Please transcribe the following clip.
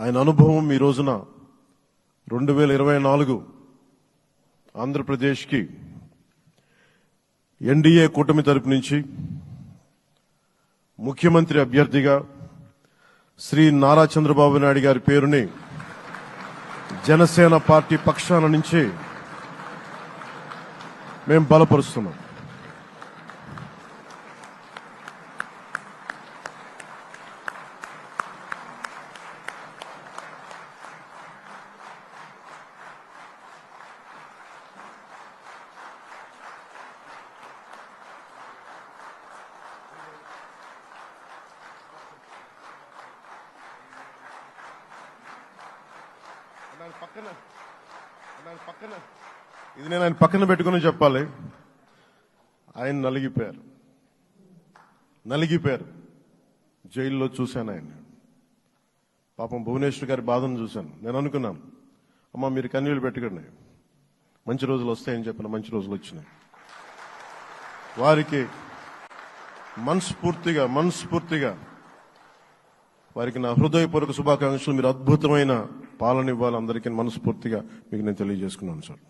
ఆయన అనుభవం ఈ రోజున 2024 ఆంధ్రప్రదేశ్కి ఎన్డీఏ కూటమి తరపు నుంచి ముఖ్యమంత్రి అభ్యర్థిగా శ్రీ నారా చంద్రబాబు నాయుడు గారి పేరుని జనసేన పార్టీ పక్షాన నుంచి మేము బలపరుస్తున్నాం. ఇది నేను ఆయన పక్కన పెట్టుకుని చెప్పాలి. ఆయన నలిగిపోయారు. జైల్లో చూశాను ఆయన. పాపం భువనేశ్వర్ గారి బాధను చూశాను. నేను అనుకున్నాను, అమ్మా మీరు కన్నీళ్లు పెట్టుకోండి, మంచి రోజులు వస్తాయని చెప్పిన మంచి రోజులు వచ్చినాయి. వారికి మనస్ఫూర్తిగా వారికి నా హృదయపూర్వక శుభాకాంక్షలు. మీరు అద్భుతమైన పాలన ఇవ్వాలి అందరికీ మనస్ఫూర్తిగా మీకు నేను తెలియజేసుకున్నాను సార్.